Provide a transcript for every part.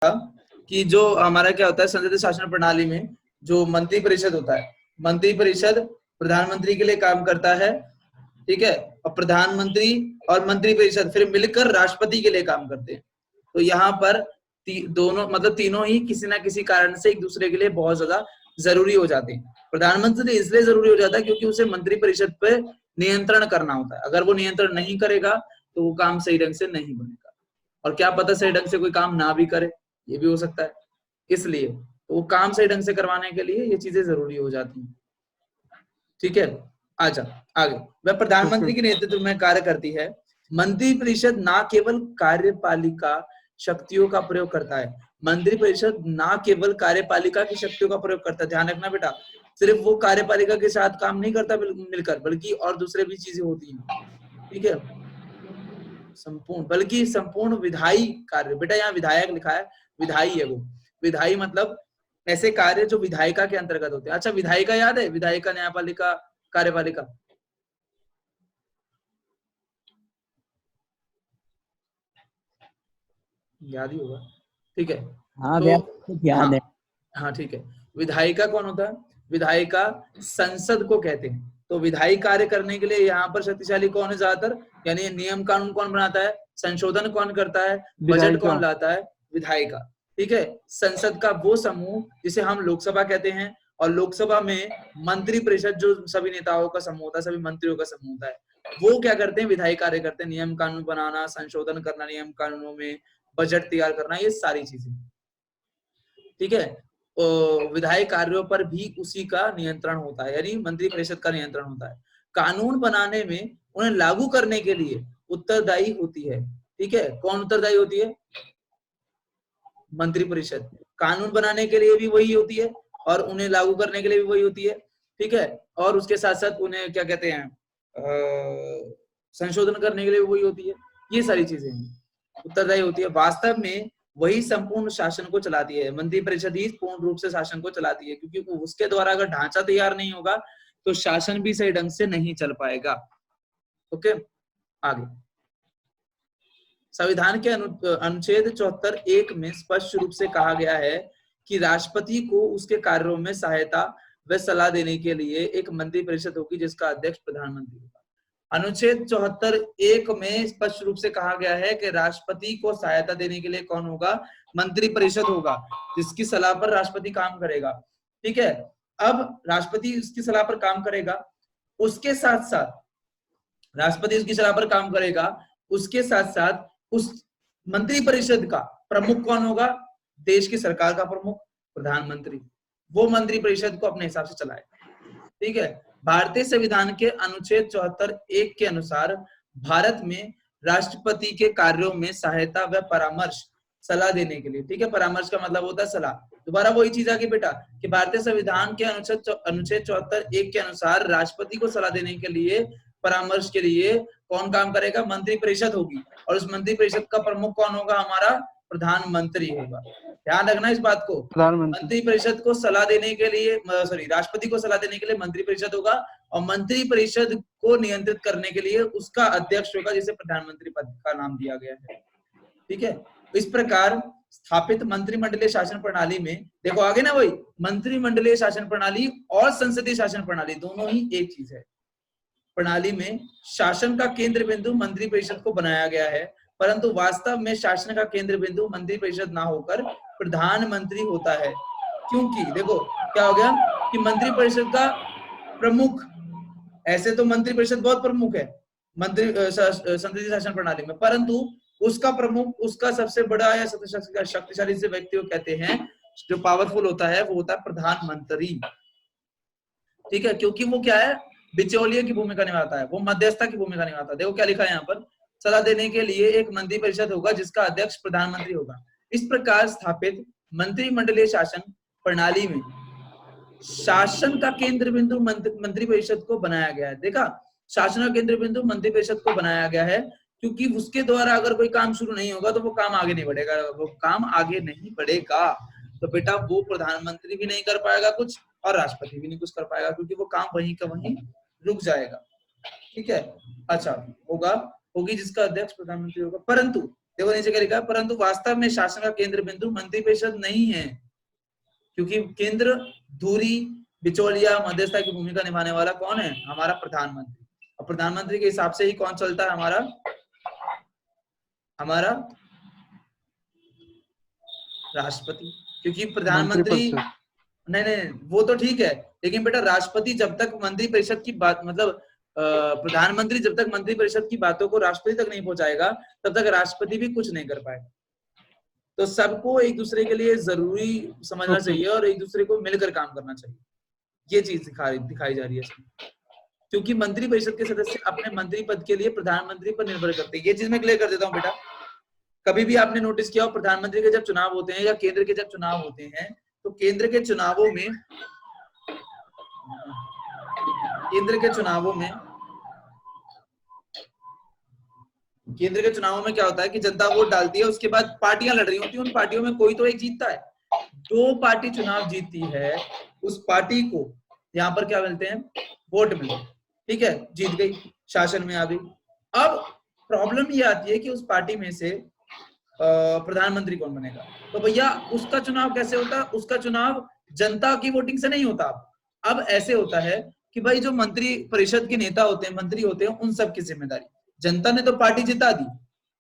कि जो हमारा क्या होता है संसदीय शासन प्रणाली में जो मंत्री परिषद होता है, मंत्री परिषद प्रधानमंत्री के लिए काम करता है, ठीक है, और प्रधानमंत्री और मंत्री परिषद फिर मिलकर राष्ट्रपति के लिए काम करते हैं। तो यहाँ पर दोनों मतलब तीनों ही किसी ना किसी कारण से एक दूसरे के लिए बहुत ज्यादा जरूरी हो जाते हैं। प्रधानमंत्री इसलिए जरूरी हो जाता है क्योंकि उसे मंत्री परिषद पे नियंत्रण करना होता है। अगर वो नियंत्रण नहीं करेगा तो वो काम सही ढंग से नहीं बनेगा, और क्या पता सही ढंग से कोई काम ना भी करे, ये भी हो सकता है। इसलिए तो वो काम सही ढंग से करवाने के लिए ये चीजें जरूरी हो जाती हैं। ठीक है, अच्छा आगे। वह प्रधानमंत्री के नेतृत्व में कार्य करती है। मंत्री परिषद ना केवल कार्यपालिका शक्तियों का प्रयोग करता है, मंत्री परिषद ना केवल कार्यपालिका की शक्तियों का प्रयोग करता है, ध्यान रखना बेटा, सिर्फ वो कार्यपालिका के साथ काम नहीं करता मिलकर, बल्कि और दूसरे भी चीजें होती हैं। ठीक है, संपूर्ण बल्कि संपूर्ण विधायी कार्य, बेटा यहाँ विधायक लिखा है, विधायी है वो। विधायी मतलब ऐसे कार्य जो विधायिका के अंतर्गत होते हैं। अच्छा, विधायिका याद है? विधायिका, न्यायपालिका, कार्यपालिका, याद ही होगा। ठीक है, हाँ तो याद है। हाँ ठीक है। विधायिका कौन होता है? विधायिका संसद को कहते हैं। तो विधायी कार्य करने के लिए यहाँ पर शक्तिशाली कौन है ज्यादातर, यानी नियम कानून कौन बनाता है, संशोधन कौन करता है, बजट कौन लाता है? विधायिका। ठीक है, संसद का वो समूह जिसे हम लोकसभा कहते हैं, और लोकसभा में मंत्री परिषद जो सभी नेताओं का समूह होता है, सभी मंत्रियों का समूह होता है, वो क्या करते हैं? विधायी कार्य करते हैं, नियम कानून बनाना, संशोधन करना नियम कानूनों में, बजट तैयार करना, ये सारी चीजें। ठीक है, विधायी कार्यों पर भी उसी का नियंत्रण होता है, यानी मंत्री परिषद का नियंत्रण होता है। कानून बनाने में उन्हें लागू करने के लिए उत्तरदायी होती है। ठीक है, कौन उत्तरदायी होती है? मंत्री परिषद। कानून बनाने के लिए भी वही होती है और उन्हें लागू करने के लिए भी वही होती है। ठीक है, और उसके साथ साथ उन्हें क्या कहते हैं, संशोधन करने के लिए भी वही होती है। ये सारी चीजें हैं, उत्तरदायी होती है। वास्तव में वही संपूर्ण शासन को चलाती है, मंत्री परिषद ही पूर्ण रूप से शासन को चलाती है, क्योंकि उसके द्वारा अगर ढांचा तैयार नहीं होगा तो शासन भी सही ढंग से नहीं चल पाएगा। ओके, आगे। संविधान के अनुच्छेद 74(1) में स्पष्ट रूप से कहा गया है कि राष्ट्रपति को उसके कार्यों में सहायता व सलाह देने के लिए एक मंत्री परिषद होगी जिसका अध्यक्ष प्रधानमंत्री होगा। अनुच्छेद 74(1) में स्पष्ट रूप से कहा गया है कि राष्ट्रपति को सहायता देने के लिए कौन होगा? मंत्री परिषद होगा, जिसकी सलाह पर राष्ट्रपति काम करेगा। ठीक है, अब राष्ट्रपति उसकी सलाह पर काम करेगा, उसके साथ साथ राष्ट्रपति उसकी सलाह पर काम करेगा, उसके साथ साथ उस मंत्री परिषद का प्रमुख कौन होगा? देश की सरकार का प्रमुख, प्रधानमंत्री। वो मंत्री परिषद को अपने हिसाब से चलाएगा। ठीक है, भारतीय संविधान के अनुच्छेद 74(1) के अनुसार भारत में राष्ट्रपति के कार्यों में सहायता व परामर्श सलाह देने के लिए, ठीक है, परामर्श का मतलब होता है सलाह। दोबारा वही चीज आ गई बेटा कि भारतीय संविधान के अनुच्छेद 74(1) के अनुसार राष्ट्रपति को सलाह देने के लिए, परामर्श के लिए कौन काम करेगा? मंत्री परिषद होगी, और उस मंत्री परिषद का प्रमुख कौन होगा? हमारा प्रधानमंत्री होगा। ध्यान रखना इस बात को, मंत्री परिषद को सलाह देने के लिए, सॉरी, राष्ट्रपति को सलाह देने के लिए मंत्री परिषद होगा, और मंत्री परिषद को नियंत्रित करने के लिए उसका अध्यक्ष होगा, जिसे प्रधानमंत्री पद का नाम दिया गया है। ठीक है, इस प्रकार स्थापित मंत्रिमंडलीय शासन प्रणाली में, देखो आगे ना, वही मंत्रिमंडलीय शासन प्रणाली और संसदीय शासन प्रणाली दोनों ही एक चीज है। प्रणाली में शासन का केंद्र बिंदु मंत्री परिषद को बनाया गया है, परंतु वास्तव में शासन का केंद्र बिंदु मंत्री परिषद ना होकर प्रधानमंत्री होता है। क्योंकि देखो क्या हो गया कि मंत्री परिषद का प्रमुख, ऐसे तो मंत्री परिषद बहुत प्रमुख है मंत्री संसदीय शासन प्रणाली में, परंतु उसका प्रमुख, उसका सबसे बड़ा या सबसे शक्तिशाली से व्यक्ति को कहते हैं, जो पावरफुल होता है, वो होता है प्रधानमंत्री। ठीक है, क्योंकि वो क्या है? बिचौलिए की भूमिका निभाता है, वो मध्यस्थता की भूमिका निभाता है। देखो क्या लिखा है यहाँ पर, सलाह देने के लिए एक मंत्री परिषद होगा जिसका अध्यक्ष प्रधानमंत्री होगा। इस प्रकार स्थापित मंत्रिमंडलीय शासन प्रणाली में शासन का केंद्र बिंदु मंत्री परिषद को बनाया गया है। देखा, शासन का केंद्र बिंदु मंत्री परिषद को बनाया गया है, क्योंकि उसके द्वारा अगर कोई काम शुरू नहीं होगा तो वो काम आगे नहीं बढ़ेगा, वो काम आगे नहीं बढ़ेगा तो बेटा वो प्रधानमंत्री भी नहीं कर पाएगा कुछ, और राष्ट्रपति भी नहीं कुछ कर पाएगा, क्योंकि वो काम वहीं का वहीं रुक जाएगा। ठीक है, अच्छा, होगी जिसका अध्यक्ष प्रधानमंत्री होगा। परंतु देखो नीचे क्या लिखा है, परंतु वास्तव में शासन का केंद्र बिंदु मंत्रिपरिषद नहीं है, क्योंकि केंद्र धुरी बिचौलिया मध्यस्थता की भूमिका निभाने वाला कौन है, हमारा प्रधानमंत्री। और प्रधानमंत्री के हिसाब से ही कौन चलता है, हमारा राष्ट्रपति। क्योंकि प्रधानमंत्री, नहीं वो तो ठीक है, लेकिन बेटा राष्ट्रपति जब तक मंत्रिपरिषद की बात, मतलब प्रधानमंत्री जब तक मंत्रिपरिषद की बातों को राष्ट्रपति तक नहीं पहुंचाएगा तब तक राष्ट्रपति भी कुछ नहीं कर पाएगा। तो सबको एक दूसरे के लिए जरूरी समझना चाहिए और एक दूसरे को मिलकर काम करना चाहिए, ये चीज दिखाई जा रही है इसमें। क्योंकि मंत्रिपरिषद के सदस्य अपने मंत्री पद के लिए प्रधानमंत्री पर निर्भर करते हैं। ये चीज मैं क्लियर कर देता हूँ बेटा। कभी भी आपने नोटिस किया हो, प्रधानमंत्री के जब चुनाव होते हैं या केंद्र के जब चुनाव होते हैं, तो केंद्र के चुनावों में क्या होता है कि जनता वोट डालती है, उसके बाद पार्टियां लड़ रही होती हैं, उन पार्टियों में कोई तो एक जीतता है। जो पार्टी चुनाव जीतती है उस पार्टी को यहाँ पर क्या मिलते हैं, वोट मिलते हैं, ठीक है, जीत गई, शासन में आ गई। अब प्रॉब्लम ये आती है कि उस पार्टी में से प्रधानमंत्री कौन बनेगा। तो भैया उसका चुनाव कैसे होता है, उसका चुनाव जनता की वोटिंग से नहीं होता। अब ऐसे होता है कि भाई जो मंत्री परिषद के नेता होते हैं, मंत्री होते हैं, उन सब की जिम्मेदारी, जनता ने तो पार्टी जिता दी,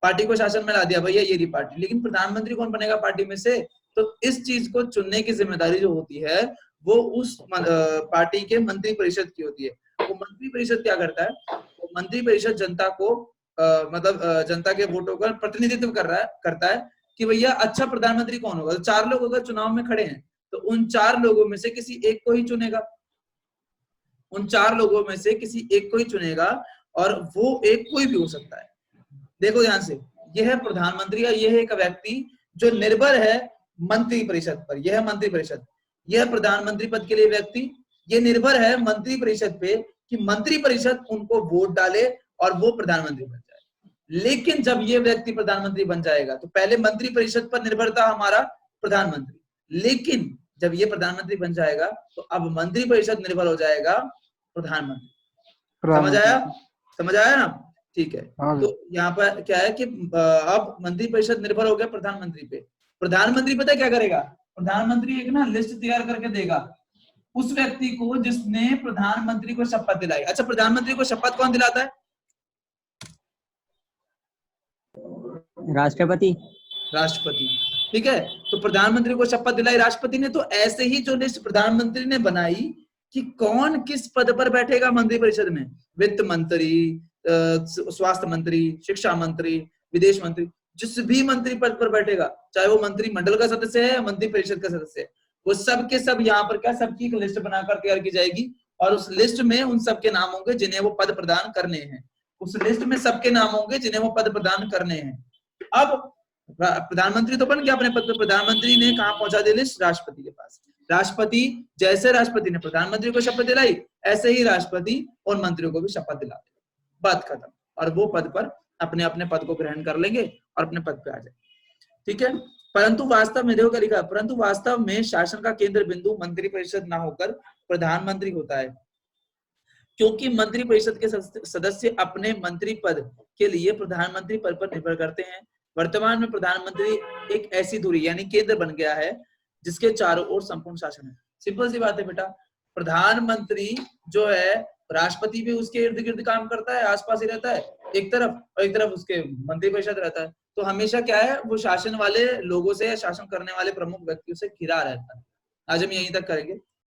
पार्टी को शासन में ला दिया, भैया ये रही पार्टी, लेकिन प्रधानमंत्री कौन बनेगा पार्टी में से, तो इस चीज को चुनने की जिम्मेदारी जो होती है वो उस पार्टी के मंत्री परिषद की होती है। वो मंत्री परिषद क्या करता है, वो मंत्री परिषद जनता को जनता के वोटों का प्रतिनिधित्व करता है कि भैया अच्छा प्रधानमंत्री कौन होगा। तो 4 लोग अगर चुनाव में खड़े हैं तो उन 4 लोगों में से किसी एक को ही चुनेगा, और वो एक कोई भी हो सकता है। देखो ध्यान से, यह है प्रधानमंत्री या यह है एक व्यक्ति जो निर्भर है मंत्री परिषद पर, यह है मंत्री परिषद। यह प्रधानमंत्री पद के लिए व्यक्ति ये निर्भर है मंत्री परिषद पे कि मंत्री परिषद उनको वोट डाले और वो प्रधानमंत्री बन जाए। लेकिन जब ये व्यक्ति प्रधानमंत्री बन जाएगा तो पहले मंत्री परिषद पर निर्भर था हमारा प्रधानमंत्री, लेकिन जब ये प्रधानमंत्री बन जाएगा तो अब मंत्री परिषद निर्भर हो जाएगा प्रधानमंत्री। समझ आया ना, ठीक है। तो यहाँ पर क्या है कि अब मंत्री परिषद निर्भर हो गया प्रधानमंत्री पे। प्रधानमंत्री पता क्या करेगा, प्रधानमंत्री एक ना लिस्ट तैयार करके देगा उस व्यक्ति को जिसने प्रधानमंत्री को शपथ दिलाई। अच्छा, प्रधानमंत्री को शपथ कौन दिलाता है, राष्ट्रपति। ठीक है। तो प्रधानमंत्री को शपथ दिलाई राष्ट्रपति ने, तो ऐसे ही जो लिस्ट प्रधानमंत्री ने बनाई कि कौन किस पद पर बैठेगा मंत्री परिषद में, वित्त मंत्री, स्वास्थ्य मंत्री, शिक्षा मंत्री, विदेश मंत्री, जिस भी मंत्री पद पर बैठेगा, चाहे वो मंत्रिमंडल का सदस्य है या मंत्री परिषद का सदस्य है, वो सब के सब यहाँ पर क्या सबकी एक लिस्ट बनाकर तैयार की जाएगी और उस लिस्ट में उन सबके नाम होंगे जिन्हें वो पद प्रदान करने हैं। उस लिस्ट में सबके नाम होंगे जिन्हें वो पद प्रदान करने हैं। अब प्रधानमंत्री तो बन गया अपने पद पर, प्रधानमंत्री ने कहा पहुंचा दिया लिस्ट राष्ट्रपति के पास। राष्ट्रपति, जैसे राष्ट्रपति ने प्रधानमंत्री को शपथ दिलाई ऐसे ही राष्ट्रपति और मंत्रियों को भी शपथ दिला देगा, बात खत्म, और वो पद पर अपने अपने पद को ग्रहण कर लेंगे और अपने पद पे आ जाएंगे, ठीक है। परंतु वास्तव में देखो क्या लिखा, परंतु वास्तव में शासन का केंद्र बिंदु मंत्री परिषद ना होकर प्रधानमंत्री होता है, क्योंकि मंत्री परिषद के सदस्य अपने मंत्री पद के लिए प्रधानमंत्री पद पर निर्भर करते हैं। वर्तमान में प्रधानमंत्री एक ऐसी धुरी यानी केंद्र बन गया है जिसके चारों ओर संपूर्ण शासन है। सिंपल सी बात है बेटा, प्रधानमंत्री जो है राष्ट्रपति भी उसके इर्द गिर्द काम करता है, आसपास ही रहता है एक तरफ, और एक तरफ उसके मंत्री परिषद रहता है। तो हमेशा क्या है, वो शासन वाले लोगों से या शासन करने वाले प्रमुख व्यक्तियों से घिरा रहता है। आज हम यहीं तक करेंगे।